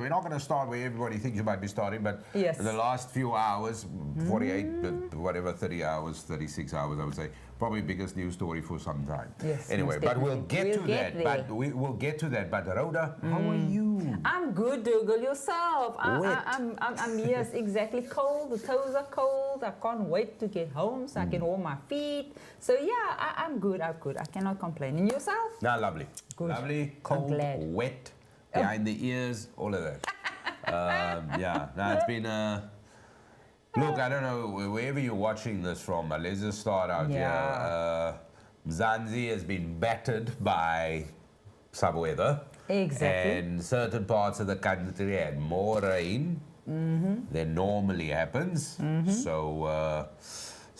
We're not going to start where everybody thinks you might be starting, but Yes. in the last few hours, 48, whatever, 30 hours, 36 hours, I would say, probably biggest news story for some time. Yes, Anyway, most but we'll definitely. get We'll to get that. there. But we'll get to that. But Rhoda, how are you? I'm good, Dougal. Yourself? Wet. I'm yes, exactly. Cold. The toes are cold. I can't wait to get home so I can warm my feet. So yeah, I'm good. I'm good. I cannot complain. And yourself? Nah, lovely. Good. Lovely, I'm cold, glad. wet, behind the ears, all of that. Yeah, no, it's been look, I don't know, wherever you're watching this from, but let's just start out here. Mzansi has been battered by some weather. Exactly. And certain parts of the country had more rain than normally happens.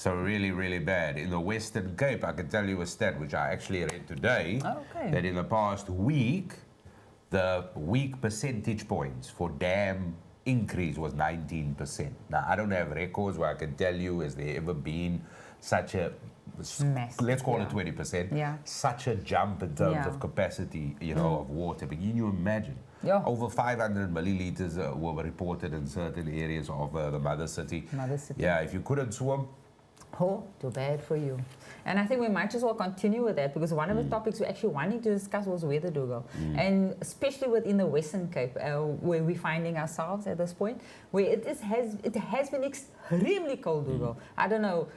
So really, really bad. In the Western Cape, I can tell you a stat which I actually read today, Okay. that in the past week, the weak percentage points for dam increase was 19%. Now, I don't have records where I can tell you, has there ever been such a, Massive, let's call yeah. it 20%, Yeah. such a jump in terms Yeah. of capacity, you know, of water. But can you imagine? Yeah. Over 500 milliliters were reported in certain areas of the mother city. Mother city. Yeah, if you couldn't swim, Oh, too bad for you. And I think we might as well continue with that because one of the topics we actually wanted to discuss was weather, Dougal. And especially within the Western Cape, where we're finding ourselves at this point, where it has been extremely cold, Dougal. I don't know,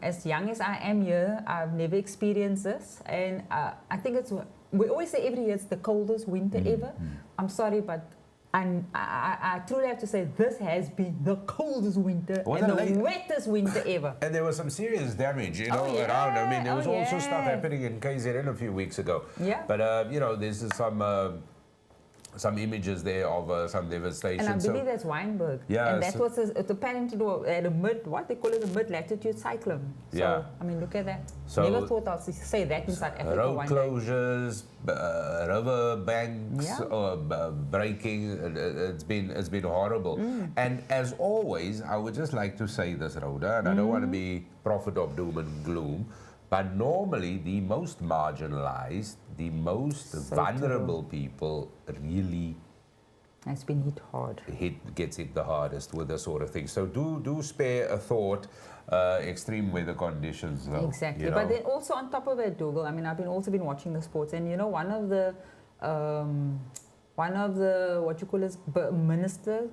as young as I am here, I've never experienced this. And I think we always say every year it's the coldest winter ever. I'm sorry, but I truly have to say this has been the coldest winter Was and it the late? wettest winter ever. and there was some serious damage, you know, yeah. around. I mean, there was Oh, also stuff yeah. happening in KZN a few weeks ago. Yeah. But, you know, there's some images there of some devastation. And I So- believe that's Weinberg. Yeah, And that so- was apparently at a what they call it, a mid-latitude cyclone. So, Yeah. I mean, look at that. So- Never thought I'd say that in South Africa Road one day. closures, river banks Yeah. breaking. It's been horrible. And as always, I would just like to say this, Rhoda, and I don't want to be prophet of doom and gloom, but normally the most marginalized, the most So vulnerable people really It's been hit hard. gets hit the hardest with this sort of thing. So do spare a thought. Extreme weather conditions, though. Exactly. You But know. then also on top of it, Dougal, I mean, I've also been watching the sports, and you know, one of the what you call it, burgomaster,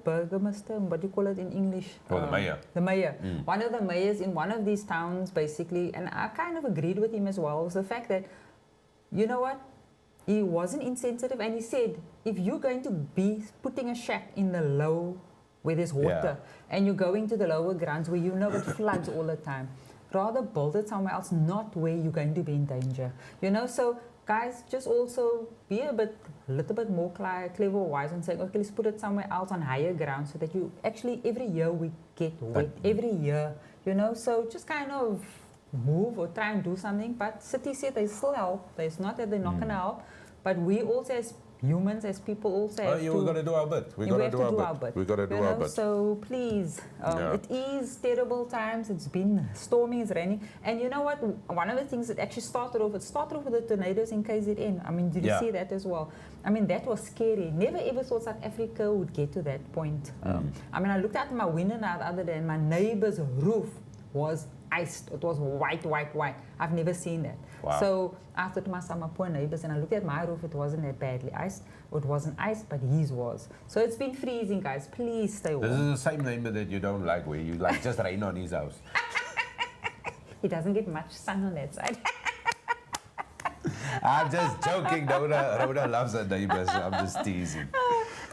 what do you call it in English? Oh, the mayor. The mayor. One of the mayors in one of these towns, basically, and I kind of agreed with him as well, was the fact that, you know what, he wasn't insensitive, and he said, if you're going to be putting a shack in the low where there's water, and you're going to the lower grounds where you know it floods all the time, rather build it somewhere else, not where you're going to be in danger. You know, so guys, just also be a little bit more clever wise and saying, okay, let's put it somewhere else on higher ground so that you actually, every year we get wet, every year, you know, so just kind of move or try and do something. But City said they still help. It's not that they're not going to help, but we also as humans, as people also have We're going to do our bit. We're we going have to to do our bit. We're going to do you our know, bit. So please, Yeah. it is terrible times. It's been stormy, it's raining. And you know what? One of the things that actually started off with the tornadoes in KZN. I mean, did you Yeah. see that as well? I mean, that was scary. Never ever thought South Africa would get to that point. I mean, I looked out my window now the other day and my neighbor's roof was iced. It was white, white, white. I've never seen that. Wow. So I thought to myself, my poor neighbors, and I looked at my roof, it wasn't that badly iced. It wasn't iced, but his was. So it's been freezing, guys. Please stay This warm. is the same neighbor that you don't like, where you like just rain on his house. He doesn't get much sun on that side. I'm just joking. Rhoda loves her neighbors. I'm just teasing.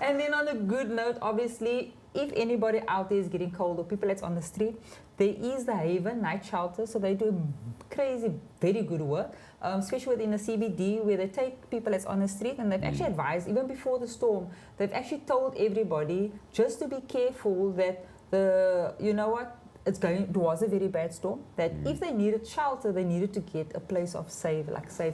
And then on a good note, obviously, if anybody out there is getting cold or people that's on the street, there is the Haven night shelter. So they do crazy, very good work, especially within the CBD, where they take people that's on the street, and they've actually advised, even before the storm, they've actually told everybody just to be careful that you know what, it was a very bad storm, that if they needed shelter, they needed to get a place of safe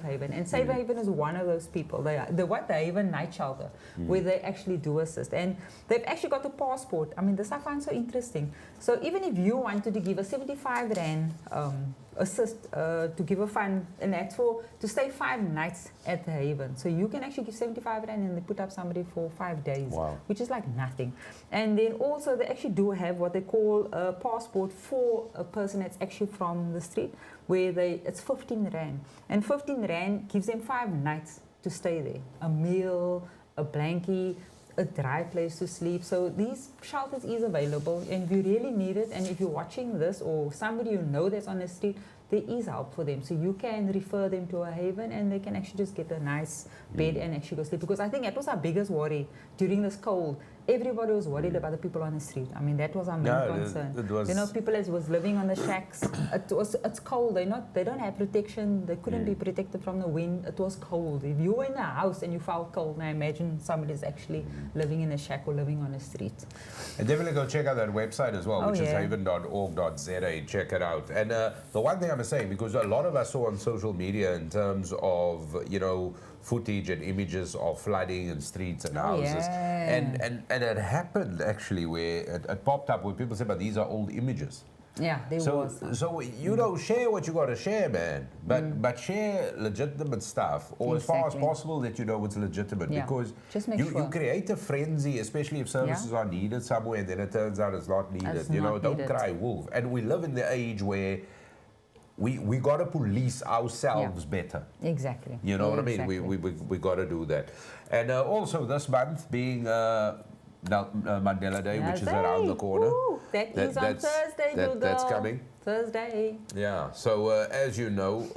haven. And safe haven is one of those people. They are the Haven night shelter, where they actually do assist. And they've actually got a passport. I mean, this I find so interesting. So even if you wanted to give a 75 Rand assist, to give a fund, and that's for to stay 5 nights at the Haven. So you can actually give 75 rand and they put up somebody for 5 days, wow. which is like nothing. And then also they actually do have what they call a passport for a person that's actually from the street, where it's 15 rand, and 15 rand gives them 5 nights to stay there, a meal, a blankie, a dry place to sleep. So these shelters is available, and if you really need it, and if you're watching this or somebody you know that's on the street, there is help for them. So you can refer them to a Haven and they can actually just get a nice bed and actually go sleep. Because I think that was our biggest worry during this cold. Everybody was worried about the people on the street. I mean, that was our main concern. It was, you know, people that was living on the shacks. It's cold. They don't have protection. They couldn't be protected from the wind. It was cold. If you were in a house and you felt cold, now imagine somebody's actually living in a shack or living on the street. And definitely go check out that website as well, which is haven.org.za. Check it out. And the one thing I'm saying, because a lot of us saw on social media in terms of, you know, footage and images of flooding in streets and houses. And it happened actually where it popped up where people said, but these are old images. Yeah, there was. So, you know, share what you got to share, man. But share legitimate stuff, or as far as possible that you know it's legitimate. Because just make you create a frenzy, especially if services are needed somewhere and then it turns out it's not needed. It's you know, not don't needed. cry wolf. And we live in the age where we got to police ourselves better. Exactly. You know what I mean? We got to do that. And also this month being Mandela Day, which is around the corner. Woo, that's on Thursday, that's coming. Thursday. Yeah. So as you know,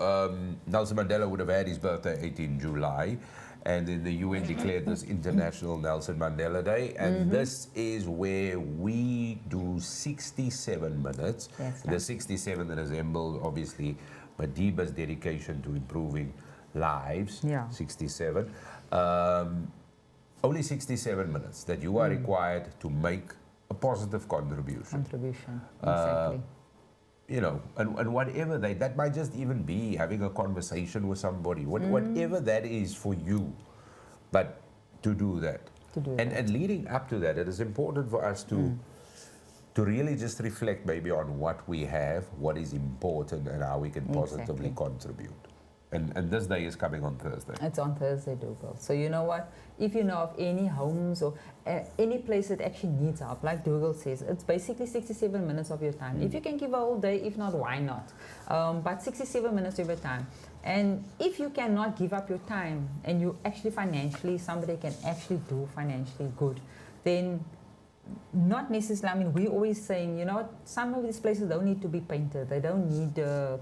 Nelson Mandela would have had his birthday 18 July. And then the UN declared this International Nelson Mandela Day. And this is where we do 67 minutes. The 67 that resembles, obviously, Madiba's dedication to improving lives. 67. Only 67 minutes that you are required to make a positive contribution. Exactly. You know, and whatever that might just even be having a conversation with somebody, whatever that is for you, but to do that. And leading up to that, it is important for us to really just reflect maybe on what we have, what is important, and how we can positively contribute. And this day is coming on Thursday. It's on Thursday, Dugald. So you know what? If you know of any homes or any place that actually needs help, like Dugald says, it's basically 67 minutes of your time. If you can give a whole day, if not, why not? But 67 minutes of your time. And if you cannot give up your time and you actually financially, somebody can actually do financially good, then not necessarily, I mean, we're always saying, you know what, some of these places don't need to be painted. They don't need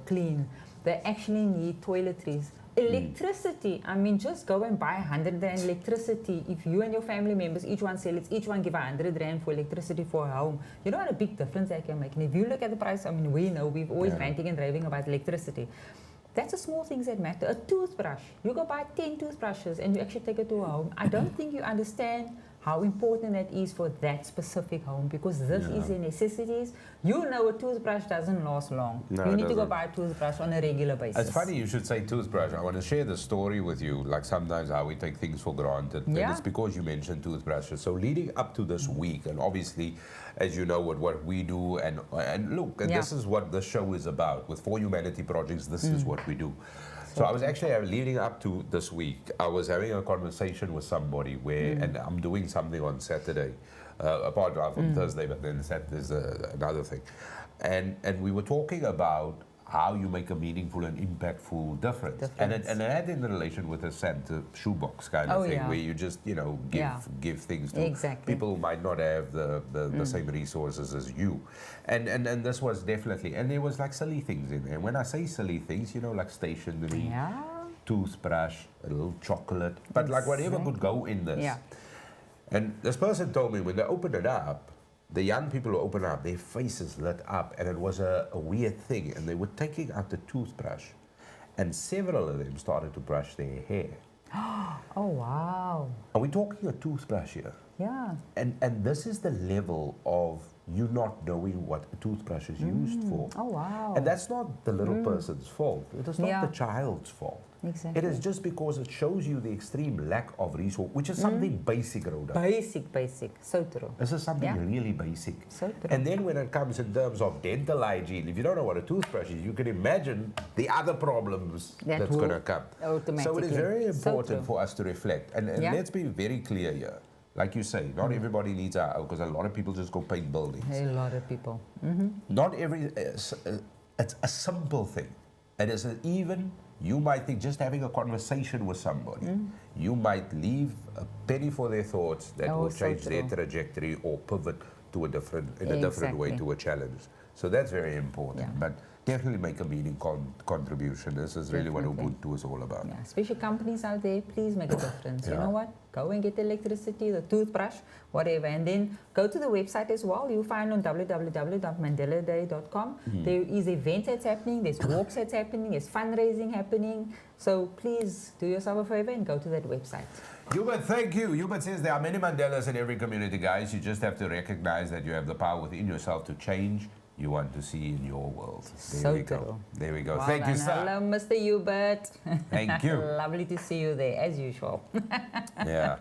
clean. They actually need toiletries. Electricity, I mean, just go and buy 100 rand electricity. If you and your family members, each one sell it, each one give 100 rand for electricity for a home. You know what a big difference that can make. And if you look at the price, I mean, we know, we've always ranting and raving about electricity. That's the small things that matter. A toothbrush. You go buy 10 toothbrushes and you actually take it to a home. I don't think you understand how important that is for that specific home, because this is a necessity. You know a toothbrush doesn't last long. No, you need to go buy a toothbrush on a regular basis. It's funny you should say toothbrush. I want to share the story with you, like sometimes how we take things for granted. And it's because you mentioned toothbrushes. So leading up to this week, and obviously, as you know, what we do, and look, and this is what the show is about. With For Humanity Projects, this is what we do. So I was actually leading up to this week, I was having a conversation with somebody where, and I'm doing something on Saturday, apart from Thursday, but then Saturday's another thing. And we were talking about how you make a meaningful and impactful difference. And it had in relation with a Santa shoebox kind of thing, where you just, you know, give things to people who might not have the same resources as you. And this was definitely, and there was like silly things in there. And when I say silly things, you know, like stationery, toothbrush, a little chocolate, but like whatever could go in this. And this person told me when they opened it up, the young people who opened up, their faces lit up, and it was a weird thing. And they were taking out the toothbrush, and several of them started to brush their hair. Oh, wow. Are we talking a toothbrush here? Yeah. And this is the level of you not knowing what a toothbrush is used for. Oh, wow. And that's not the little person's fault. It is not Yeah. the child's fault. Exactly. It is just because it shows you the extreme lack of resource, which is something basic, Rhoda. Basic. So true. This is something Yeah. really basic. So true. And then when it comes in terms of dental hygiene, if you don't know what a toothbrush is, you can imagine the other problems that's going to come. So it is Automatically. very So important true. for us to reflect. And Yeah. let's be very clear here. Like you say, not everybody needs because a lot of people just go paint buildings. A lot of people. Not every, it's a simple thing. It is even, you might think just having a conversation with somebody, you might leave a penny for their thoughts that will So change their true. trajectory or pivot to a different, in a different way Exactly. to a challenge. So that's very important. Yeah. But definitely make a meaningful contribution. This is really what Definitely. Ubuntu is all about. Yeah, especially companies out there, please make a difference. You Yeah. know what? Go and get the electricity, the toothbrush, whatever, and then go to the website as well. You'll find on www.mandeladay.com. There is events that's happening, there's walks that's happening, there's fundraising happening. So please do yourself a favor and go to that website. Hubert, thank you. Hubert says there are many Mandelas in every community, guys. You just have to recognize that you have the power within yourself to change you want to see in your world. There So we go. true. There we go. Well Thank you, done. sir. Hello, Mr. Hubert. Thank you. Lovely to see you there, as usual. Yeah.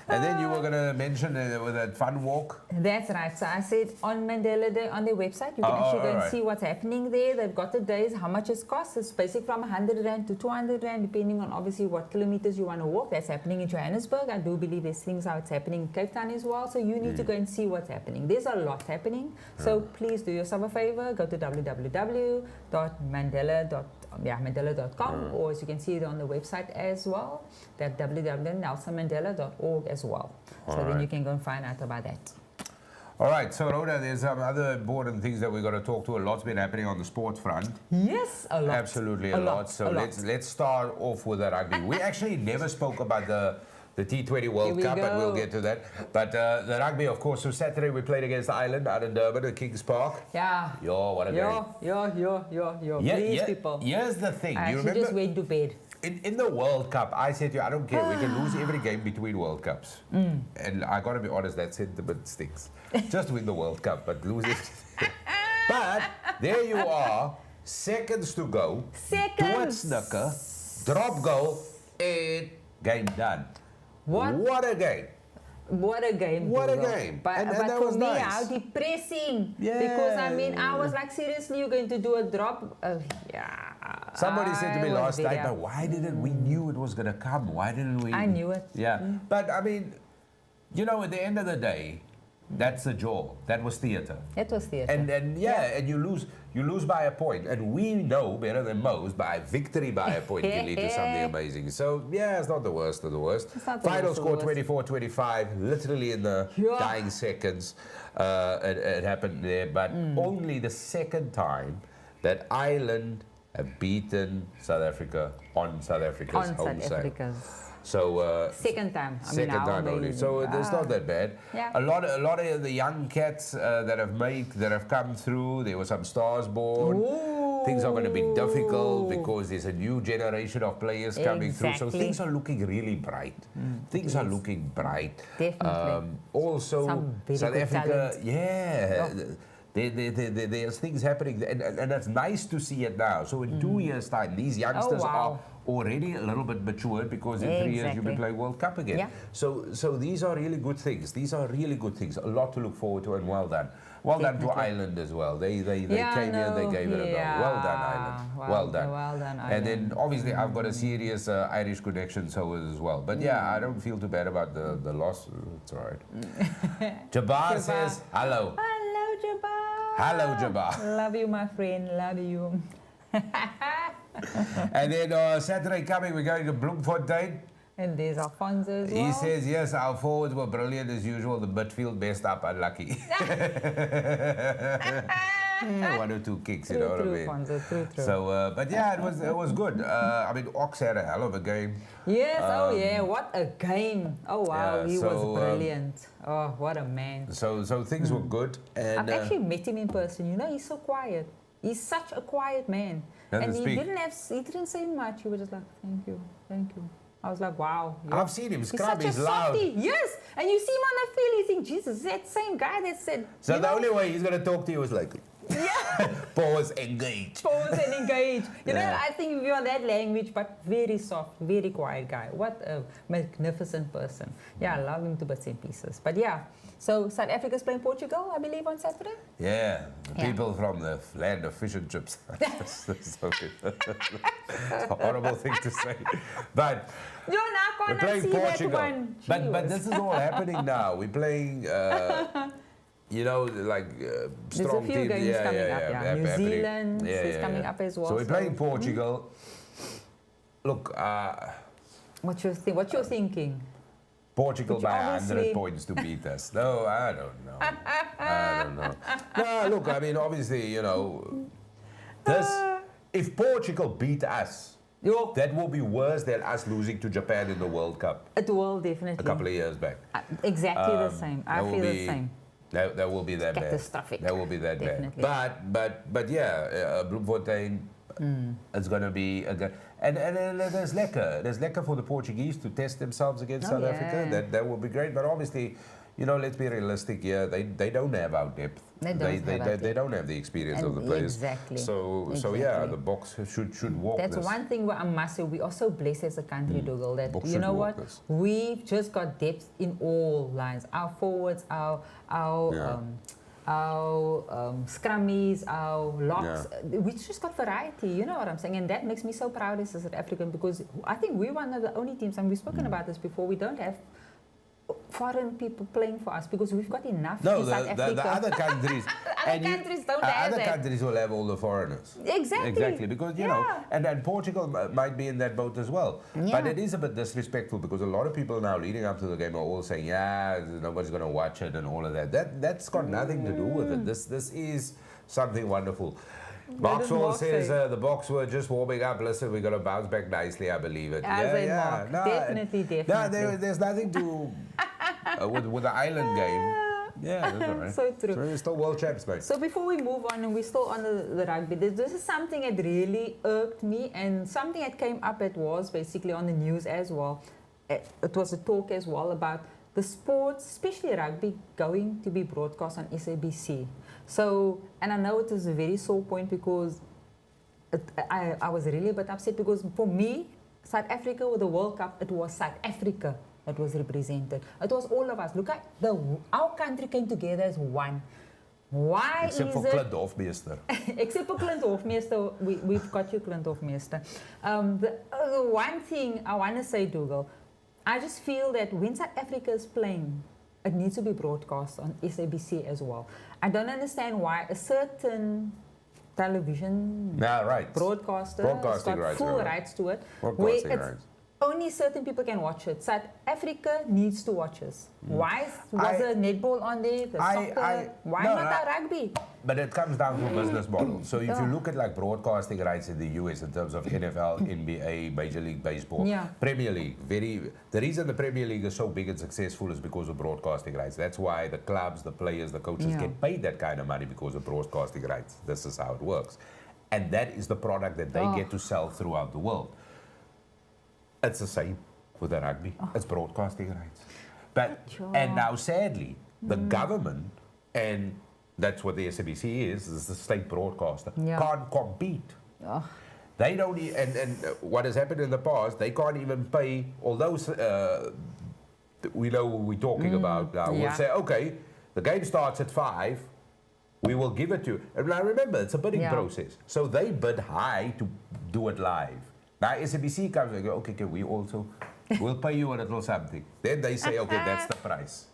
And then you were going to mention with that fun walk. That's right. So I said on Mandela Day, on their website, you can actually go and alright. see what's happening there. They've got the days, how much it costs. It's basically from 100 Rand to 200 Rand, depending on obviously what kilometers you want to walk. That's happening in Johannesburg. I do believe there's things how it's happening in Cape Town as well. So you need to go and see what's happening. There's a lot happening. So please do yourself a favor. Go to www.mandela.com or as you can see it on the website as well, that www.nelsonmandela.org as well. So then you can go and find out about that. All right, so Rhoda, there's some other important things that we've got to talk to. A lot's been happening on the sports front. Yes, a lot. Absolutely a lot. So let's start off with the rugby. We actually never spoke about the T20 World Cup, and we'll get to that. But the rugby, of course, so Saturday we played against Ireland out in Durban at Kings Park. Yeah. Yo, what a game. Please, people. Here's the thing. I You actually just remember went to bed. in the World Cup, I said to you, I don't care. We can lose every game between World Cups. And I got to be honest, that sentiment sticks. Just win the World Cup, but lose it. But there you are, seconds to go. Do it Seconds. snooker, drop goal, and game done. What a game. What a game. What a Google. game. But, And but that for was me, nice. how depressing. Yeah. Because, I mean, I was like, seriously, you're going to do a drop? Yeah. Somebody said to me I was last night, very but why didn't we knew it was going to come? Why didn't we? I knew it. Yeah. But I mean, you know, at the end of the day, that's the jaw. That was theatre. It was theatre. And and you lose by a point. And we know better than most by victory by a point can lead to something amazing. So yeah, it's not the worst of the worst. It's not the Final worst of the score worst. 24-25, literally in the dying seconds. It happened there, but only the second time that Ireland have beaten South Africa on South Africa's on home South side. Africa's. So Second time. I mean, second how time only. amazing. So it's not that bad. Yeah. A lot of the young cats that have come through. There were some stars born. Things are going to be difficult because there's a new generation of players coming through. So Exactly. things are looking really bright. Things are looking bright. Definitely. Also, Some very South good Africa, talent. yeah. There's things happening, and it's nice to see it now. So in 2 years' time, these youngsters are already a little bit matured because in 3 years you'll be playing World Cup again. Yeah. So these are really good things. These are really good things. A lot to look forward to, and well done. Well done to Ireland as well. They came here and they gave it a go. Well done, Ireland. Well done. Well done, Ireland. And then obviously I've got a serious Irish connection, so as well. But yeah, I don't feel too bad about the loss. It's all right. Jabbar says hello. Hello, Jabbar. Hello, Jabbar. Love you, my friend. Love you. And then Saturday coming, we're going to Bloemfontein. And there's Alfonso as well. He says, yes, our forwards were brilliant as usual. The midfield messed up, unlucky. One or two kicks, you know what I mean? Alfonso, true. So, but yeah, it was good. I mean, Ox had a hell of a game. Yes, what a game. Oh, wow, yeah, he so, was brilliant. Oh, what a man. So things were good. And I've actually met him in person. You know, he's so quiet. He's such a quiet man. Doesn't And speak. he didn't say much. He was just like, thank you. I was like, wow. I've seen him He's scrub, such a he's loud. softie. Yes. And you see him on the field, you think, Jesus, that same guy that said. So you the know, only way he's going to talk to you is like, yeah. pause, engage. Pause and engage. You know, Yeah. I think you're that language, but very soft, very quiet guy. What a magnificent person. Yeah, I love him to bits and pieces. But yeah, so South Africa's playing Portugal, I believe, on Saturday. Yeah, the Yeah. people from the land of fish and chips. That's so good. It's a horrible thing to say. But You're not we're going to playing see Portugal. that one. But this is all happening now. We're playing, you know, like There's strong a few teams. games coming up, yeah. New happening. Zealand is coming up as well. So we're playing Portugal. Look, What's your thinking? Portugal Which by obviously- 100 points to beat us. No, I don't know. I don't know. No, look, I mean, obviously, you know, this, if Portugal beat us, Yo, that will be worse than us losing to Japan in the World Cup it will definitely. a couple of years back. Exactly the same. I That will feel the be- same. That will be that bad. Catastrophic. That will be that Definitely. bad. But yeah, Bloemfontein, it's going to be a good. And there's lekker for the Portuguese to test themselves against Oh, South yeah. Africa. That will be great. But obviously, you know, let's be realistic here. They don't have our depth. They don't have the experience of the players. Exactly. So yeah, Exactly. the box should walk That's this. one thing where I must say we are so blessed as a country, Dougal, that Box you should know walk what? this. We've just got depth in all lines. Our forwards, our Yeah. scrummies, our locks. We've just got variety, you know what I'm saying? And that makes me so proud as a South African because I think we're one of the only teams, and we've spoken about this before, we don't have foreign people playing for us because we've got enough No, in South Africa. the other countries. Countries don't have Other that. countries will have all the foreigners. Exactly. Because, you know, Yeah. and Portugal might be in that boat as well. But Yeah. it is a bit disrespectful because a lot of people now leading up to the game are all saying, yeah, nobody's going to watch it and all of that. That's got nothing to do with it. This is something wonderful. Boxwell Mark says say? the box were just warming up. Listen, we're going to bounce back nicely, I believe it. As in Mark. Definitely. No, there's nothing to with the island game. Yeah, that's all right. So true. So we're still world champs, mate. So before we move on, and we're still on the rugby, this is something that really irked me, and something that came up, it was basically on the news as well. It was a talk as well about the sports, especially rugby, going to be broadcast on SABC. So, and I know it is a very sore point because I was really a bit upset because for me, South Africa with the World Cup, it was South Africa that was represented. It was all of us. Look at our country came together as one. Why Except is for it? Clint Hofmeester. Except for Clint Hofmeester, we've got you, Clint Hofmeester. The one thing I want to say, Dougal, I just feel that when South Africa is playing, it needs to be broadcast on SABC as well. I don't understand why a certain television broadcaster has got full rights to it. Broadcasting where rights. Only certain people can watch it. South Africa needs to watch us. Why was the netball on there, the soccer? Why not our rugby? But it comes down to a business model. So if you look at like broadcasting rights in the US in terms of NFL, NBA, Major League Baseball, Premier League, the reason the Premier League is so big and successful is because of broadcasting rights. That's why the clubs, the players, the coaches get paid that kind of money because of broadcasting rights. This is how it works. And that is the product that they get to sell throughout the world. It's the same with the rugby. It's broadcasting rights. But and now sadly, the government, and that's what the SABC is the state broadcaster, can't compete. They don't, and what has happened in the past, they can't even pay, although we know what we're talking about now. We'll say, okay, the game starts at 5, we will give it to you. And now remember, it's a bidding process. So they bid high to do it live. Now SABC comes and goes, okay, we'll pay you a little something. Then they say, okay, that's the price.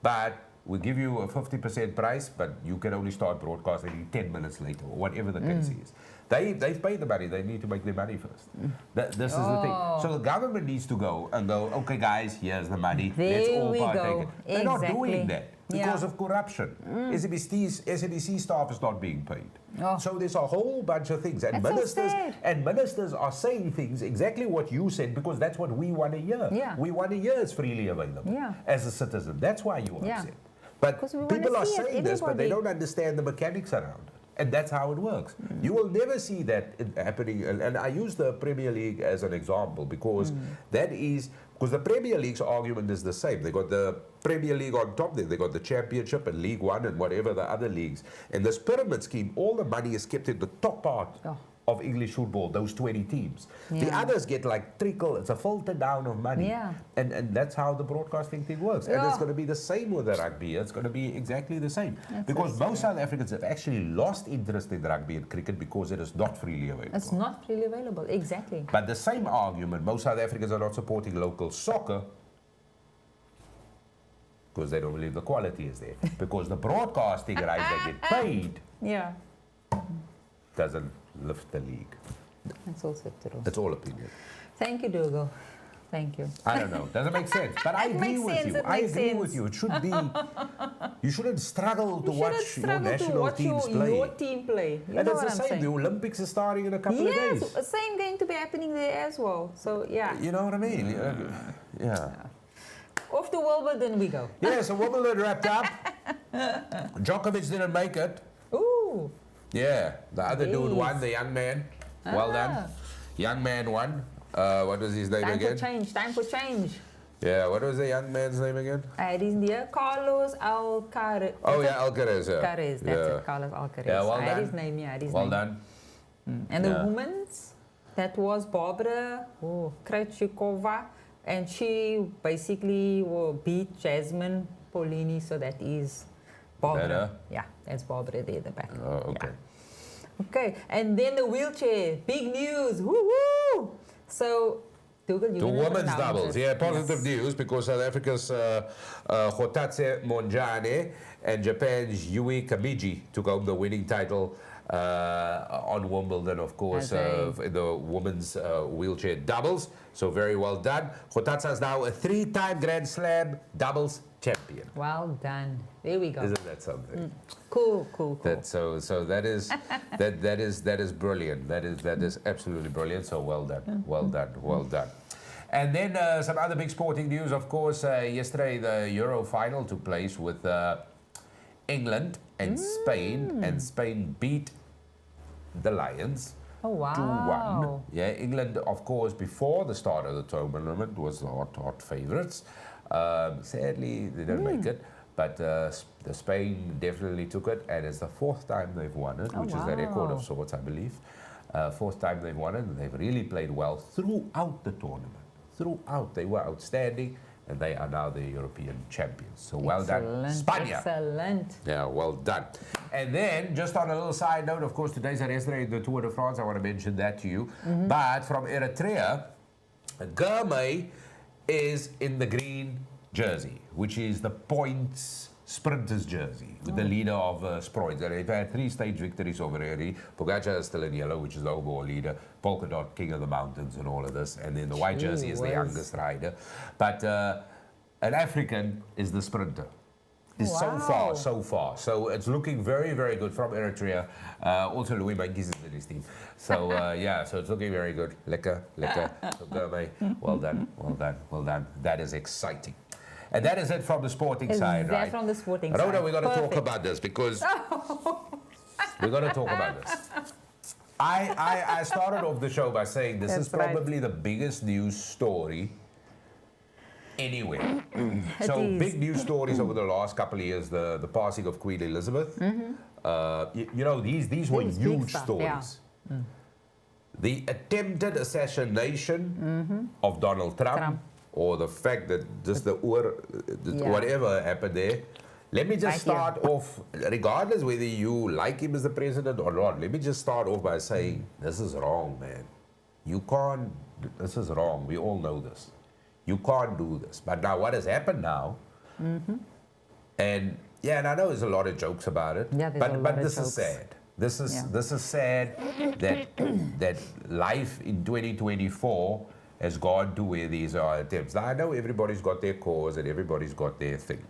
But we'll give you a 50% price, but you can only start broadcasting 10 minutes later, or whatever the case is. They've paid the money. They need to make their money first. This is the thing. So the government needs to go and go, okay, guys, here's the money. Let's all partake. They're not doing that because of corruption. SABC staff is not being paid. So there's a whole bunch of things. And ministers are saying things exactly what you said because that's what we want to hear. We want to hear it's freely available as a citizen. That's why you're upset. But people are saying this, but they don't understand the mechanics around it. And that's how it works. You will never see that happening. And I use the Premier League as an example because that is, because the Premier League's argument is the same. They got the Premier League on top there. They got the Championship and League One and whatever the other leagues. And this pyramid scheme, all the money is kept in the top part of English football, those 20 teams. The others get like trickle, it's a filter down of money. And that's how the broadcasting thing works. And it's going to be the same with the rugby. It's going to be exactly the same. Because most South Africans have actually lost interest in rugby and cricket because it is not freely available. It's not freely available, exactly. But the same argument, most South Africans are not supporting local soccer because they don't believe the quality is there. Because the broadcasting rights they get paid doesn't lift the league. That's also true. That's all opinion. Thank you, Dugald. Thank you. I don't know. Doesn't make sense. But I agree with you. I agree with you. It should be. You shouldn't struggle to watch your national teams play. Your team play. You and know it's the same. The Olympics are starting in a couple of days. Yes, same going to be happening there as well. So yeah. You know what I mean? Yeah. Off to Wimbledon we go. Yeah. So Wimbledon wrapped up. Djokovic didn't make it. Ooh. Yeah, the other dude won, the young man. Well done. Young man won. What was his name again? Time for change. Yeah, what was the young man's name again? It is there. Carlos Alcaraz. Oh, yeah, Alcaraz. Yeah. Alcaraz, that's it, Carlos Alcaraz. Yeah, well done. His name, well done. And the women's, that was Barbara Krejcikova, and she basically beat Jasmine Paolini, so that is Barbara. Better. Yeah, that's Barbara there at the back. Oh, okay. Yeah. Okay, and then the wheelchair, big news, woo-woo! So, Dugald, the women's doubles, positive news because South Africa's Kgotatse Monjane and Japan's Yui Kamiji took home the winning title on Wimbledon, of course, in the women's wheelchair doubles. So very well done. Kgotatse is now a 3-time Grand Slam doubles champion. Well done. There we go. Isn't that something? Cool. So that is that is brilliant. That is absolutely brilliant. So well done. Well done. And then some other big sporting news, of course. Yesterday the Euro final took place with England and Spain, and Spain beat the Lions. Oh, wow. 2-1. Yeah, England, of course, before the start of the tournament was the hot favourites. Sadly, they didn't make it, but the Spain definitely took it, and it's the 4th time they've won it, which is a record of sorts, I believe. 4th time they've won it, and they've really played well throughout the tournament. Throughout, they were outstanding, and they are now the European champions. So well done, Spain. Excellent. Yeah, well done. And then, just on a little side note, of course, today's yesterday in the Tour de France, I want to mention that to you. But from Eritrea, Gurmay is in the green jersey, which is the points sprinters jersey, with the leader of Sproins. And they've had 3 stage victories over already. Pogacar is still in yellow, which is the overall leader. Polka Dot, king of the mountains and all of this. And then the white jersey is the youngest rider. But an African is the sprinter. So far. So it's looking very, very good from Eritrea. Also, Louis Mankis is in his team. So, so it's looking very good. Lekker. So, Gurmay, well done. That is exciting. And that is it from the sporting side, right? From the sporting Rhoda, side. we're going to talk about this because we're going to talk about this. I started off the show by saying this is probably the biggest news story anywhere. So big news stories over the last couple of years, the passing of Queen Elizabeth. You know, these were huge stories. Yeah. The attempted assassination of Donald Trump. Or the fact that just whatever happened there. Let me just start off, regardless whether you like him as the president or not, let me just start off by saying, this is wrong, man. You can't, this is wrong. We all know this. You can't do this. But now what has happened now, and I know there's a lot of jokes about it, but this is sad. This is sad that life in 2024 has gone to where these are attempts. Now, I know everybody's got their cause and everybody's got their thing.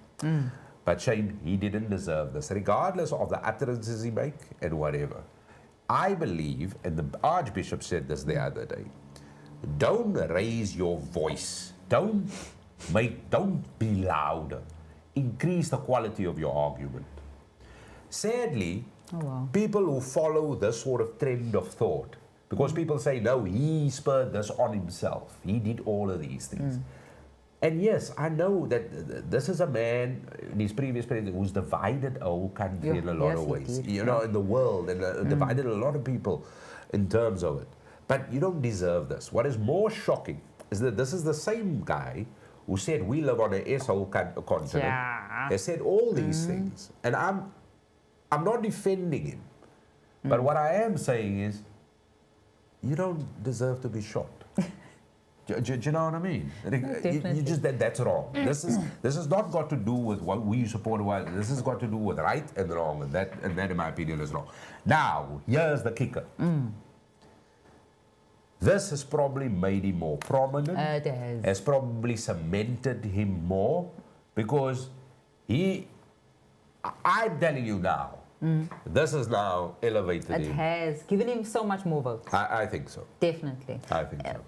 But Shane, he didn't deserve this, regardless of the utterances he make and whatever. I believe, and the Archbishop said this the other day, don't raise your voice. Don't be louder. Increase the quality of your argument. Sadly, Oh, wow. people who follow this sort of trend of thought, because people say, no, he spurred this on himself. He did all of these things. And yes, I know that this is a man in his previous presidency who's divided a whole country in a lot of ways, you know, in the world, and divided a lot of people in terms of it. But you don't deserve this. What is more shocking is that this is the same guy who said we live on an S-hole continent. Yeah. He said all these things. And I'm not defending him. But what I am saying is, you don't deserve to be shot. Do you know what I mean? You just that's wrong. This has not got to do with what we support. This has got to do with right and wrong, and that in my opinion is wrong. Now, here's the kicker. This has probably made him more prominent. It has. Has probably cemented him more, because I'm telling you now, this has now elevated him. It has given him so much more votes. I think so. Definitely. I think so.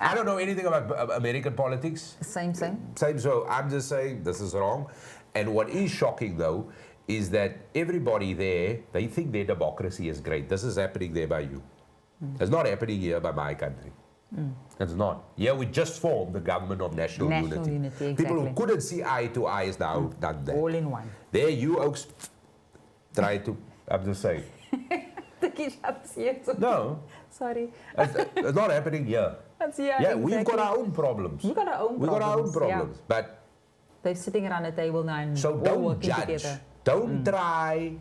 I don't know anything about American politics. Same. Same, so I'm just saying this is wrong. And what is shocking, though, is that everybody there, they think their democracy is great. This is happening there by you. It's not happening here by my country. It's not. Yeah, we just formed the government of national unity. Exactly. People who couldn't see eye to eye is now done that. All in one. There you oaks try to, I'm just saying. The kitchens here. No, Sorry. it's not happening here. That's Yeah, exactly. we've got our own problems. We've got our own We've got our own problems, problems. But They're sitting around the table now and so all don't working judge. together. Don't try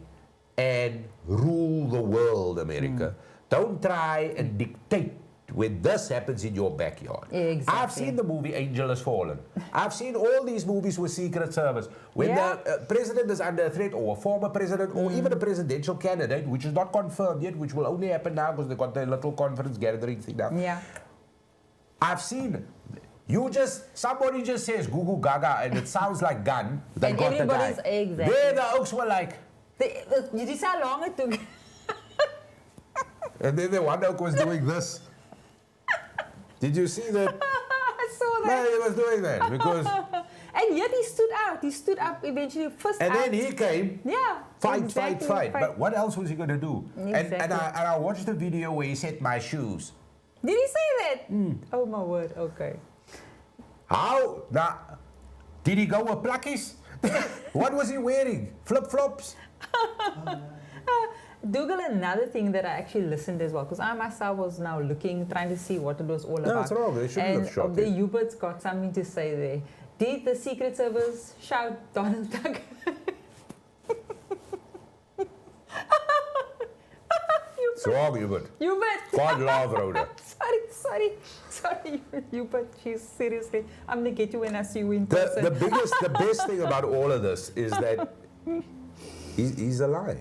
and rule the world, America. Don't try and dictate when this happens in your backyard. Exactly. I've seen the movie Angel Has Fallen. I've seen all these movies with Secret Service. When the president is under threat, or a former president, or even a presidential candidate, which is not confirmed yet, which will only happen now because they've got their little conference gathering thing now. Yeah. I've seen it. Somebody just says Goo Goo Gaga and it sounds like gun. They And got the guy. everybody's exactly. There the oaks were like, You see how long it took? and then the one oak was doing this. Did you see that? I saw No, that. he was doing that because, And yet he stood out. He stood up eventually first and out. then he came. Yeah. Fight. exactly, But what else was he going to do? Exactly. And I watched the video where he said, my shoes. Did he say that? Oh my word. Okay. How? Now, did he go with pluckies? What was he wearing? Flip-flops? Dougal, another thing that I actually listened as well, because I myself was now looking, trying to see what it was all about. No, it's wrong. They shouldn't have shot the him. Hubert's got something to say there. Did the Secret Service shout Donald Duck? It's wrong, Hubert. Hubert! God love Rhoda. Sorry, Hubert. She's seriously. I'm gonna get you when I see you in person. The best thing about all of this is that he's alive.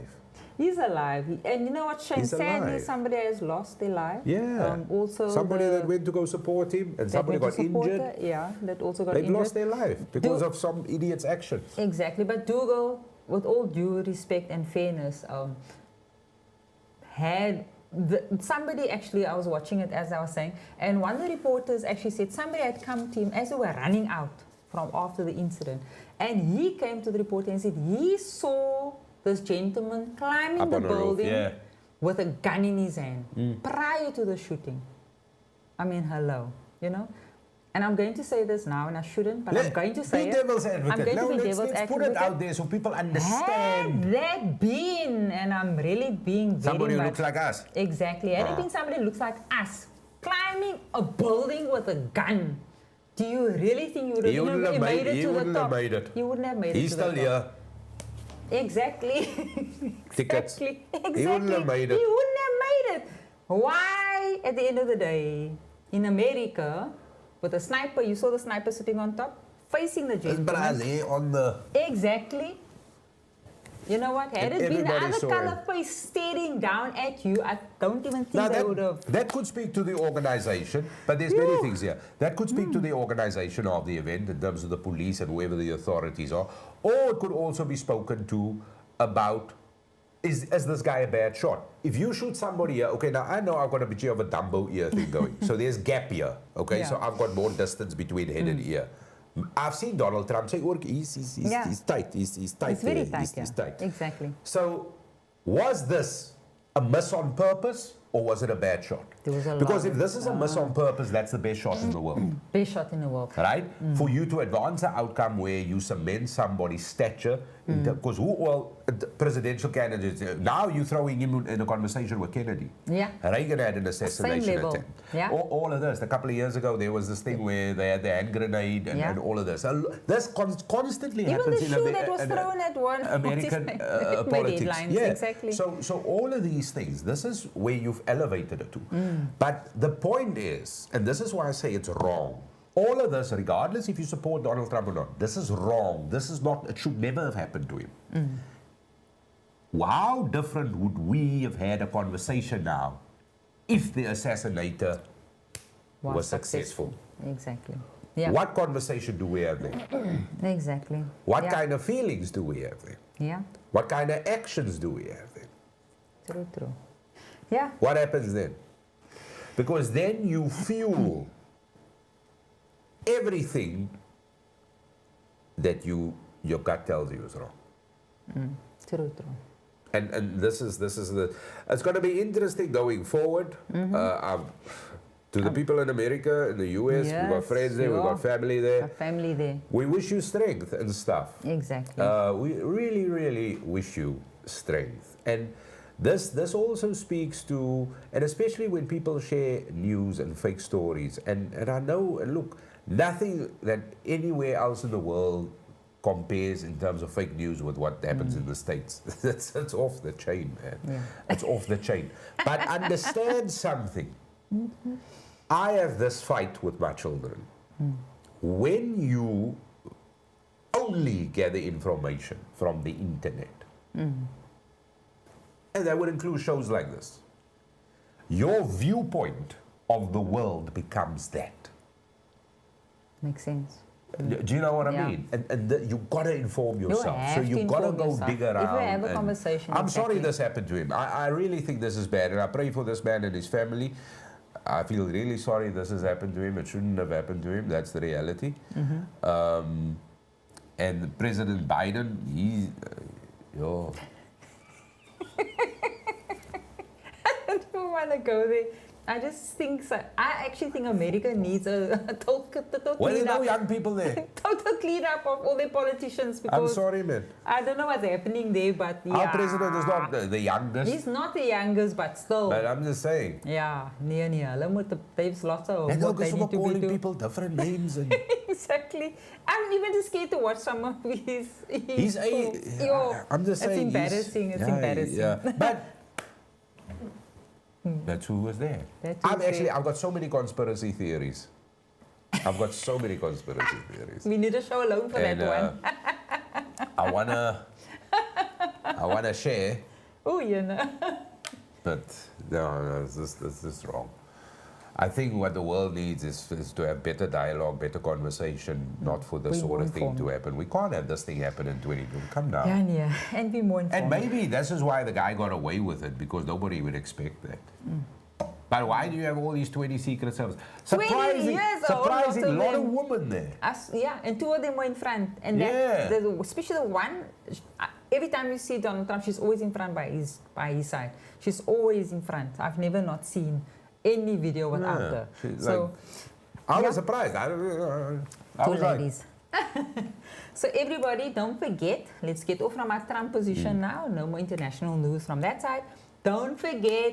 He's alive. And you know what, Shane? He's Sadly, alive. somebody has lost their life. Yeah. Also, somebody that went to go support him and somebody got injured. Yeah, that also got They've injured. lost their life because of some idiot's actions. Exactly. But Dougal, with all due respect and fairness, somebody actually, I was watching it as I was saying, and one of the reporters actually said somebody had come to him as they were running out from after the incident, and he came to the reporter and said he saw this gentleman climbing Up the on a roof, building yeah. with a gun in his hand prior to the shooting. I mean, hello, you know? And I'm going to say this now, and I shouldn't, but I'm going to say be it. devil's advocate. I'm going to be let's devil's put it advocate. out there so people understand. Had that been, and I'm really being very Somebody who much, looks like us. Exactly. Had it been somebody who looks like us, climbing a building with a gun, do you really think you would have, He wouldn't have made it he to the wouldn't top? have made it. He wouldn't have made He's it to still the top. here. Exactly. Tickets. Exactly. He wouldn't have made it. He wouldn't have made it. Why, at the end of the day, in America, with a sniper, you saw the sniper sitting on top, facing the There's gentleman. Brazil on the... Exactly. You know what? Had And it been the everybody other saw color face staring down at you, I don't even think they would have. that could speak to the organization, but there's many things here. That could speak to the organization of the event in terms of the police and whoever the authorities are. Or it could also be spoken to about, is this guy a bad shot? If you shoot somebody here, okay, now I know I've got a bit of a Dumbo ear thing going. So there's gap here, okay? Yeah. So I've got more distance between head and ear. I've seen Donald Trump say, Yeah. he's tight, he's tight. It's very there, tight, he's yeah. tight. Exactly. So, was this a miss on purpose or was it a bad shot? There was a Because lot. if this is a miss on purpose, that's the best shot in the world. Best shot in the world. Right? For you to advance an outcome where you cement somebody's stature, because presidential candidates, now you're throwing him in a conversation with Kennedy. Yeah. Reagan had an assassination level. attempt. Yeah. All of this. A couple of years ago, there was this thing where they had the hand grenade and all of this. This constantly Even happens the in shoe that was thrown at one American made politics. headlines, Yeah. exactly. So all of these things, this is where you've elevated it to. But the point is, and this is why I say it's wrong, all of this, regardless if you support Donald Trump or not, this is wrong. This is not, it should never have happened to him. How different would we have had a conversation now if the assassinator was successful? Exactly. Yeah. What conversation do we have then? Exactly. What Yeah. kind of feelings do we have then? Yeah. What kind of actions do we have then? True. Yeah. What happens then? Because then you fuel everything that your gut tells you is wrong. True. And this is the. It's going to be interesting going forward. To the people in America, in the US, we've got Yes, friends there, we've yeah. got family there. A family there. We wish you strength and stuff. Exactly. We really, really wish you strength. And this also speaks to, and especially when people share news and fake stories. And I know, and look, nothing that anywhere else in the world compares in terms of fake news with what happens in the States. It's off the chain, man. Yeah. It's off the chain. But understand something. I have this fight with my children. When you only gather information from the internet, and that would include shows like this, your viewpoint of the world becomes that. Makes sense. Do you know what I Yeah. mean? And you've got to inform yourself. have So to you've got to inform go yourself. dig around. If we have a and conversation, I'm sorry exactly. this happened to him. I really think this is bad. And I pray for this man and his family. I feel really sorry this has happened to him. It shouldn't have happened to him. That's the reality. And President Biden, he's... yo. I don't want to go there. I just think so. I actually think America needs a total Well, there clean are no up. young people there. Total clean up of all their politicians I'm because sorry, man. I don't know what's happening there, but yeah. Our president is not the youngest. He's not the youngest, but still. But I'm just saying. Yeah, near. They've lots of And what they're they need to be calling doing. people different names. And Exactly. I'm even just scared to watch some of his. he's I'm just saying. It's embarrassing. It's embarrassing. Yeah. But that's who was there. That's who was there. I've got so many conspiracy theories. I've got so many conspiracy theories. We need a show alone for And that one. I wanna share, Oh, you know. but no, this is wrong. I think what the world needs is to have better dialogue, better conversation, not for this Be sort more of thing to informed. happen. We can't have this thing happen in 2022. Come down. Yeah, and be more informed. And maybe this is why the guy got away with it, because nobody would expect that. But why do you have all these 20 Secret Service? 20 years old, Surprising, lots of lot of them. women there. And two of them were in front. And Yeah. especially the one, every time you see Donald Trump, she's always in front by his side. She's always in front. I've never not seen any video without her. She's So, I Yeah. was surprised. I two was like, ladies. So everybody, don't forget, let's get off from our Trump position now. No more international news from that side. Don't forget,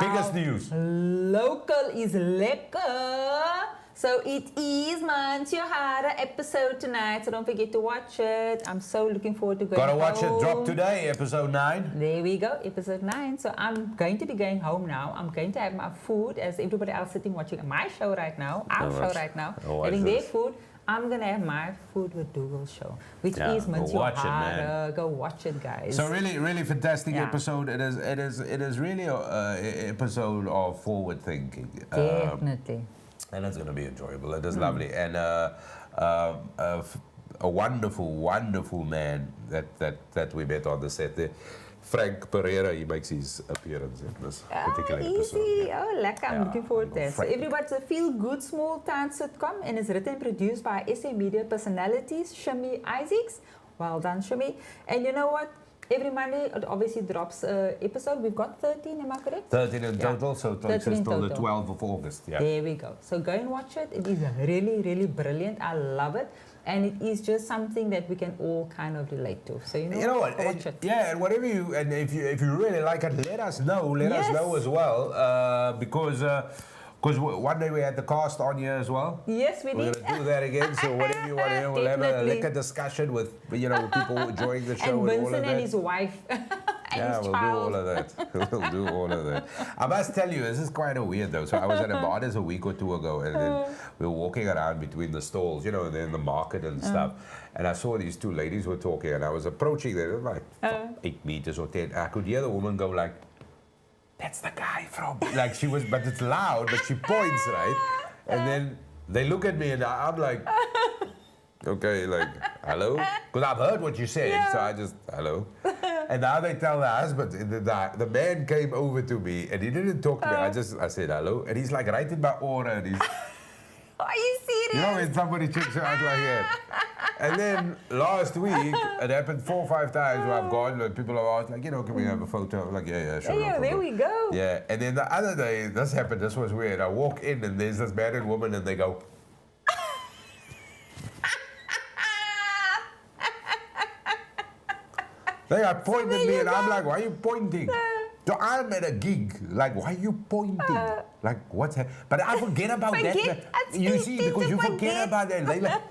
biggest our news. local is lekker. So it is Mahala episode tonight. So don't forget to watch it. I'm so looking forward to going Gotta watch it. Drop home. today, episode 9. There we go, episode 9. So I'm going to be going home now. I'm going to have my food as everybody else sitting watching my show right now, our I'll show watch- right now, I'll watch having their this. food. I'm going to have my food with Dugald's show, which Yeah, is go watch it, man. Mahala. Go watch it, guys. So really, really fantastic Yeah. episode. It is really a episode of forward thinking. Definitely. And it's going to be enjoyable. It is lovely. And a wonderful, wonderful man that we met on the set there. Frank Pereira, he makes his appearance in this particular episode. Easy. Yeah. Oh, lekker. I'm Yeah, looking forward to no, it. So Frank. everybody's a feel-good small-town sitcom and is written and produced by SA Media personalities, Shimmy Isaacs. Well done, Shimmy. And you know what? Every Monday, it obviously drops an episode. We've got 13, am I correct? 13 in Yeah. total, so it 13 takes us in till the total. 12th of August. Yeah. There we go. So go and watch it. It is really, really brilliant. I love it. And it is just something that we can all kind of relate to. So, You know what? watch it. Yeah, and whatever you, and if you really like it, let us know. Let us Yes. know as well, because one day we had the cast on here as well. Yes, we We're did. going to do that again. So whatever you want to hear, we'll have a Definitely. liquor discussion with people enjoying the show And and all of Vincent that. and his wife. And Yeah, his we'll child. do all of that. We'll do all of that. I must tell you, this is quite a weird though. So I was at a borders a week or two ago, and then we were walking around between the stalls, and then the market and stuff. And I saw these two ladies were talking, and I was approaching them, like 8 meters or 10. I could hear the woman go like, "That's the guy from," like she was, but it's loud, but she points, right? And then they look at me, and I'm like, okay, like, hello? Because I've heard what you said, so I just, hello? And now they tell the husband, and the man came over to me, and he didn't talk to me. I said hello, and he's like right in my aura, and he's, Are you serious? you know when somebody checks you out like that? And then last week, it happened 4 or 5 times where I've gone, and people have asked, like, can we have a photo? I'm like, yeah, sure. no Yeah, there problem. we go. Yeah, and then the other day, this happened, this was weird. I walk in, and there's this man and woman, and they go, they are pointing at me, and I'm like, why are you pointing? So I'm at a gig. Like, why are you pointing? Like, what's happening? But I forget about Forget? that. I You still see, tend because to you forget forget. about that. They like,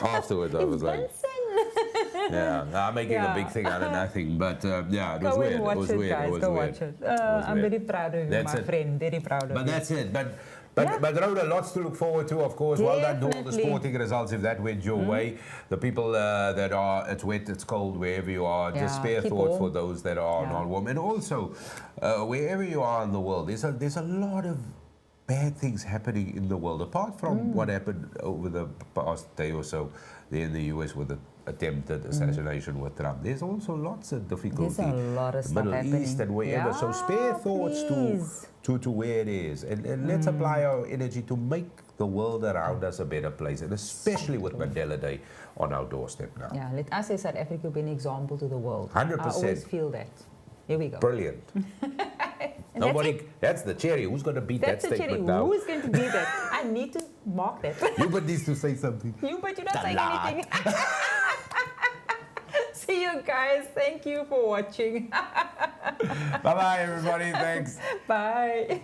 afterwards, I was like, Vincent. yeah, I'm making a big Yeah. thing out of nothing. But yeah, it was Go weird. and It watch was it, weird. guys. It was Go weird. watch it. was I'm weird. very proud of you, That's my it. friend. Very proud of But you. that's it. But Yeah. Rhoda, lots to look forward to, of course. Well done to all the Definitely. sporting results if that went your way. The people that are, it's wet, it's cold, wherever you are, just Yeah, spare keep thought warm. for those that are Yeah. not warm. And also, wherever you are in the world, there's a lot of bad things happening in the world. Apart from what happened over the past day or so there in the US with the attempted assassination with Trump, there's also lots of difficulty. There's a lot of the stuff Middle happening. East and wherever. So spare Yeah, thoughts please. to where it is, and let's apply our energy to make the world around us a better place, and especially with Mandela Day on our doorstep now. Yeah, let us as South Africa be an example to the world. 100%. I always feel that. Here we go. Brilliant. And Nobody, that's the cherry. Who's going to beat That's that the cherry. statement now? Who is going to be that? I need to mark that. You but needs to say something. You, but you're not saying Tala. anything. See you guys. Thank you for watching. Bye-bye, everybody. Thanks. Bye.